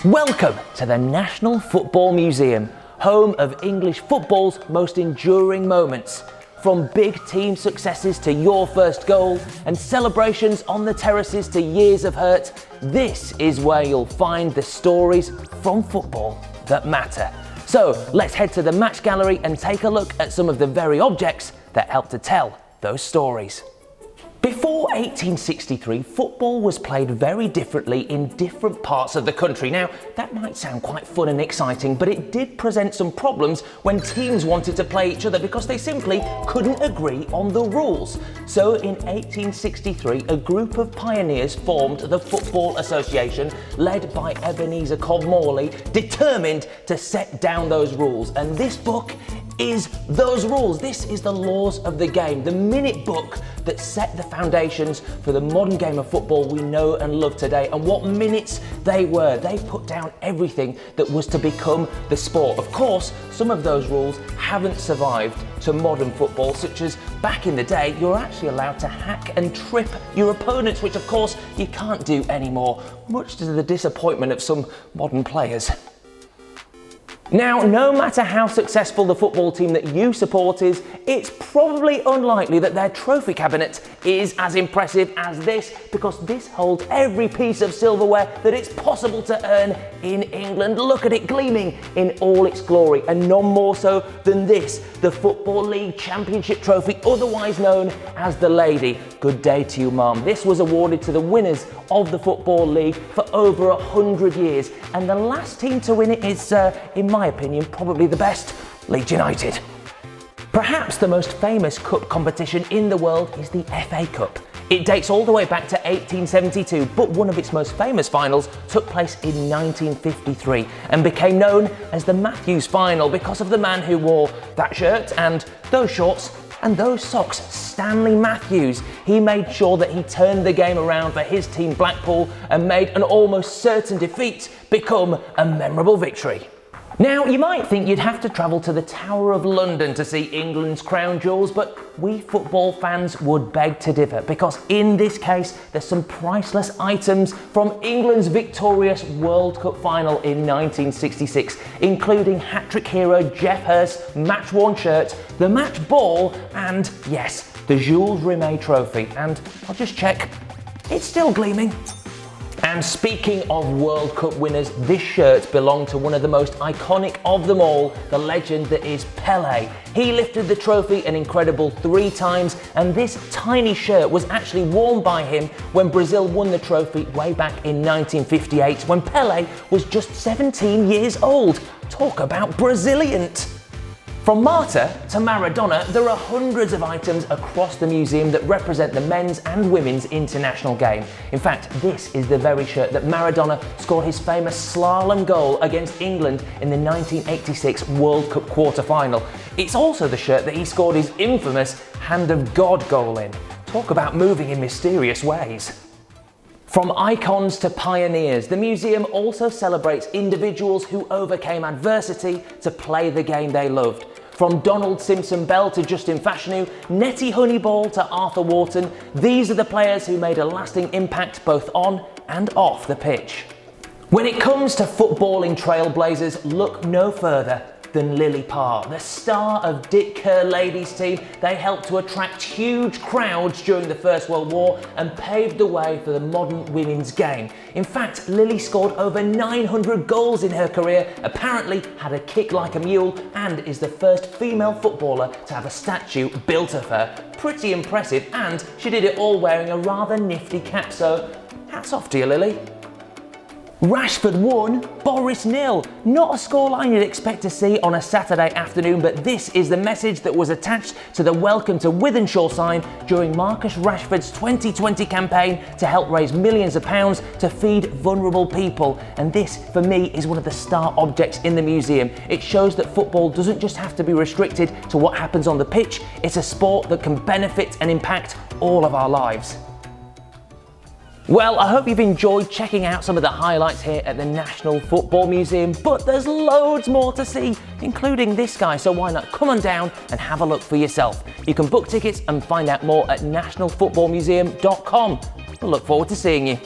Welcome to the National Football Museum, home of English football's most enduring moments. From big team successes to your first goal and celebrations on the terraces to years of hurt, this is where you'll find the stories from football that matter. So let's head to the match gallery and take a look at some of the very objects that help to tell those stories. Before 1863, football was played very differently in different parts of the country. Now, that might sound quite fun and exciting, but it did present some problems when teams wanted to play each other because they simply couldn't agree on the rules. So in 1863, a group of pioneers formed the Football Association, led by Ebenezer Cobb Morley, determined to set down those rules. And this book is those rules. This is the laws of the game, the minute book that set the foundations for the modern game of football we know and love today. And what minutes they were. They put down everything that was to become the sport. Of course, some of those rules haven't survived to modern football, such as back in the day, you're actually allowed to hack and trip your opponents, which of course you can't do anymore, much to the disappointment of some modern players. Now, no matter how successful the football team that you support is, it's probably unlikely that their trophy cabinet is as impressive as this, because this holds every piece of silverware that it's possible to earn in England. Look at it gleaming in all its glory, and none more so than this, the Football League Championship Trophy, otherwise known as the Lady. Good day to you, Mum. This was awarded to the winners of the Football League for over 100 years, and the last team to win it is, in my opinion, probably the best, Leeds United. Perhaps the most famous cup competition in the world is the FA Cup. It dates all the way back to 1872, but one of its most famous finals took place in 1953 and became known as the Matthews Final because of the man who wore that shirt and those shorts and those socks, Stanley Matthews. He made sure that he turned the game around for his team Blackpool and made an almost certain defeat become a memorable victory. Now, you might think you'd have to travel to the Tower of London to see England's crown jewels, but we football fans would beg to differ, because in this case, there's some priceless items from England's victorious World Cup final in 1966, including hat-trick hero Geoff Hurst's match-worn shirt, the match ball, and yes, the Jules Rimet trophy. And I'll just check, it's still gleaming. And speaking of World Cup winners, this shirt belonged to one of the most iconic of them all, the legend that is Pelé. He lifted the trophy an incredible 3 times, and this tiny shirt was actually worn by him when Brazil won the trophy way back in 1958, when Pelé was just 17 years old. Talk about Braziliant! From Marta to Maradona, there are hundreds of items across the museum that represent the men's and women's international game. In fact, this is the very shirt that Maradona scored his famous slalom goal against England in the 1986 World Cup quarter-final. It's also the shirt that he scored his infamous Hand of God goal in. Talk about moving in mysterious ways. From icons to pioneers, the museum also celebrates individuals who overcame adversity to play the game they loved. From Donald Simpson Bell to Justin Fashanu, Nettie Honeyball to Arthur Wharton, these are the players who made a lasting impact both on and off the pitch. When it comes to footballing trailblazers, look no further than Lily Parr, the star of Dick Kerr ladies team. They helped to attract huge crowds during the First World War and paved the way for the modern women's game. In fact, Lily scored over 900 goals in her career, apparently had a kick like a mule, and is the first female footballer to have a statue built of her. Pretty impressive, and she did it all wearing a rather nifty cap, so hats off to you, Lily. Rashford won, Boris 0. Not a scoreline you'd expect to see on a Saturday afternoon, but this is the message that was attached to the Welcome to Wythenshawe sign during Marcus Rashford's 2020 campaign to help raise millions of pounds to feed vulnerable people. And this, for me, is one of the star objects in the museum. It shows that football doesn't just have to be restricted to what happens on the pitch. It's a sport that can benefit and impact all of our lives. Well, I hope you've enjoyed checking out some of the highlights here at the National Football Museum, but there's loads more to see, including this guy, so why not come on down and have a look for yourself. You can book tickets and find out more at nationalfootballmuseum.com. We'll look forward to seeing you.